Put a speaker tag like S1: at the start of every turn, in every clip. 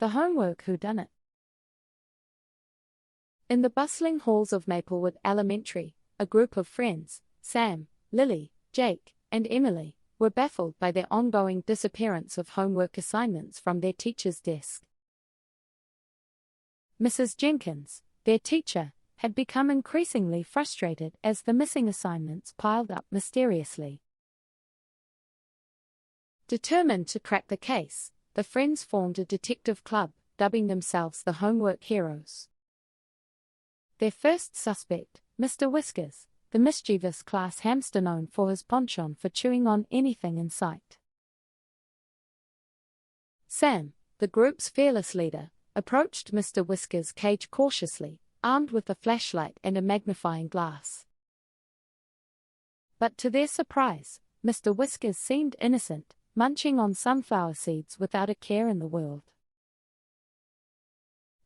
S1: The Homework Whodunit. In the bustling halls of Maplewood Elementary, a group of friends, Sam, Lily, Jake, and Emily, were baffled by their ongoing disappearance of homework assignments from their teacher's desk. Mrs. Jenkins, their teacher, had become increasingly frustrated as the missing assignments piled up mysteriously. Determined to crack the case, the friends formed a detective club, dubbing themselves the Homework Heroes. Their first suspect, Mr. Whiskers, the mischievous class hamster known for his penchant for chewing on anything in sight. Sam, the group's fearless leader, approached Mr. Whiskers' cage cautiously, armed with a flashlight and a magnifying glass. But to their surprise, Mr. Whiskers seemed innocent, munching on sunflower seeds without a care in the world.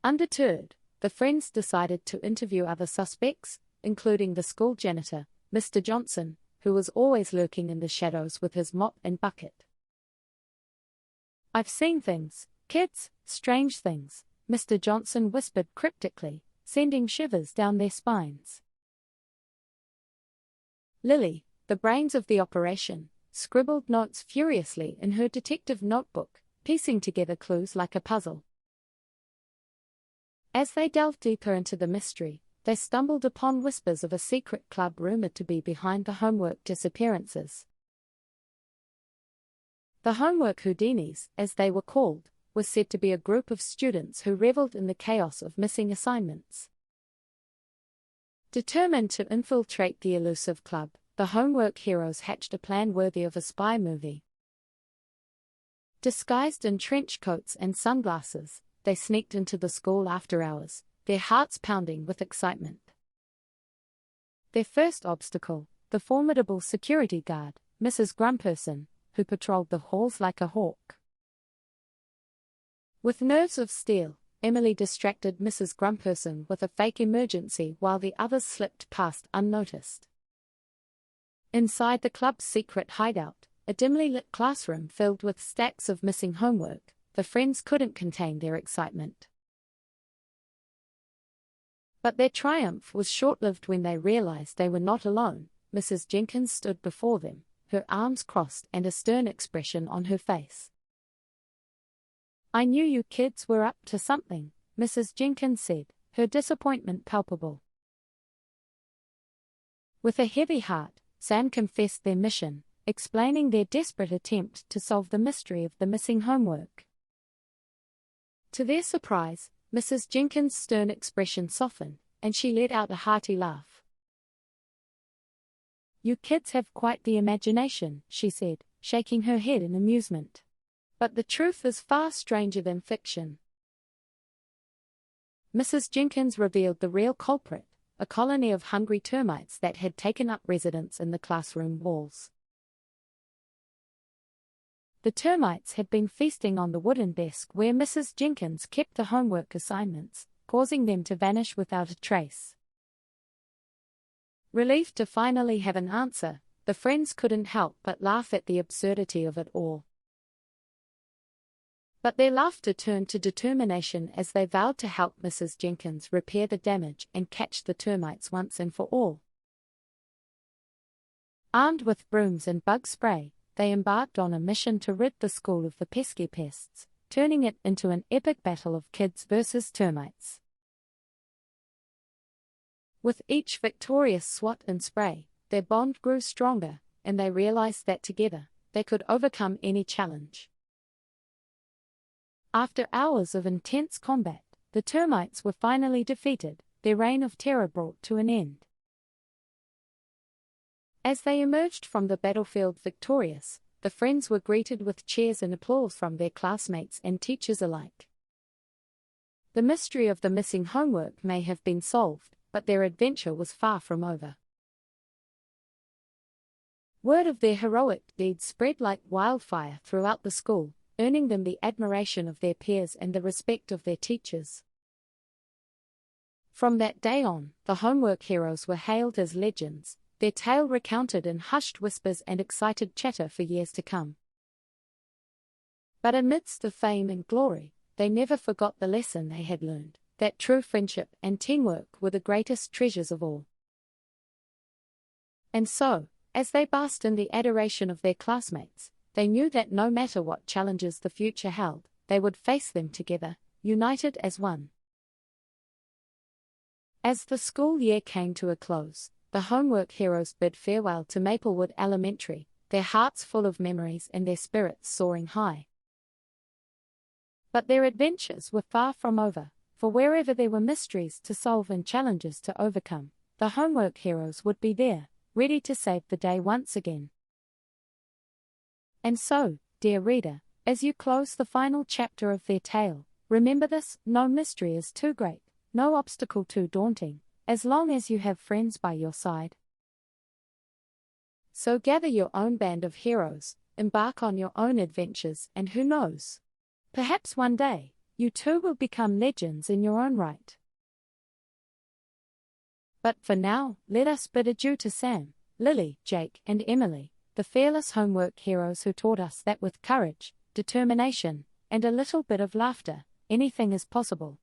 S1: Undeterred, the friends decided to interview other suspects, including the school janitor, Mr. Johnson, who was always lurking in the shadows with his mop and bucket. "I've seen things, kids, strange things," Mr. Johnson whispered cryptically, sending shivers down their spines. Lily, the brains of the operation, scribbled notes furiously in her detective notebook, piecing together clues like a puzzle. As they delved deeper into the mystery, they stumbled upon whispers of a secret club rumored to be behind the homework disappearances. The Homework Whodunites, as they were called, was said to be a group of students who reveled in the chaos of missing assignments. Determined to infiltrate the elusive club, the Homework Heroes hatched a plan worthy of a spy movie. Disguised in trench coats and sunglasses, they sneaked into the school after hours, their hearts pounding with excitement. Their first obstacle, the formidable security guard, Mrs. Grumperson, who patrolled the halls like a hawk. With nerves of steel, Emily distracted Mrs. Grumperson with a fake emergency while the others slipped past unnoticed. Inside the club's secret hideout, a dimly lit classroom filled with stacks of missing homework, the friends couldn't contain their excitement. But their triumph was short-lived when they realized they were not alone. Mrs. Jenkins stood before them, her arms crossed and a stern expression on her face. "I knew you kids were up to something," Mrs. Jenkins said, her disappointment palpable. With a heavy heart, Sam confessed their mission, explaining their desperate attempt to solve the mystery of the missing homework. To their surprise, Mrs. Jenkins' stern expression softened, and she let out a hearty laugh. "You kids have quite the imagination," she said, shaking her head in amusement. "But the truth is far stranger than fiction." Mrs. Jenkins revealed the real culprit, a colony of hungry termites that had taken up residence in the classroom walls. The termites had been feasting on the wooden desk where Mrs. Jenkins kept the homework assignments, causing them to vanish without a trace. Relieved to finally have an answer, the friends couldn't help but laugh at the absurdity of it all. But their laughter turned to determination as they vowed to help Mrs. Jenkins repair the damage and catch the termites once and for all. Armed with brooms and bug spray, they embarked on a mission to rid the school of the pesky pests, turning it into an epic battle of kids versus termites. With each victorious swat and spray, their bond grew stronger, and they realized that together, they could overcome any challenge. After hours of intense combat, the termites were finally defeated, their reign of terror brought to an end. As they emerged from the battlefield victorious, the friends were greeted with cheers and applause from their classmates and teachers alike. The mystery of the missing homework may have been solved, but their adventure was far from over. Word of their heroic deeds spread like wildfire throughout the school, earning them the admiration of their peers and the respect of their teachers. From that day on, the Homework Heroes were hailed as legends, their tale recounted in hushed whispers and excited chatter for years to come. But amidst the fame and glory, they never forgot the lesson they had learned, that true friendship and teamwork were the greatest treasures of all. And so, as they basked in the adoration of their classmates, they knew that no matter what challenges the future held, they would face them together, united as one. As the school year came to a close, the homework heroes bid farewell to Maplewood Elementary, their hearts full of memories and their spirits soaring high. But their adventures were far from over, for wherever there were mysteries to solve and challenges to overcome, the homework heroes would be there, ready to save the day once again. And so, dear reader, as you close the final chapter of their tale, remember this: no mystery is too great, no obstacle too daunting, as long as you have friends by your side. So gather your own band of heroes, embark on your own adventures, and who knows? Perhaps one day, you too will become legends in your own right. But for now, let us bid adieu to Sam, Lily, Jake, and Emily, the fearless homework heroes who taught us that with courage, determination, and a little bit of laughter, anything is possible.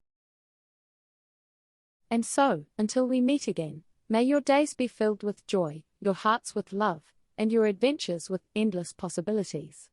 S1: And so, until we meet again, may your days be filled with joy, your hearts with love, and your adventures with endless possibilities.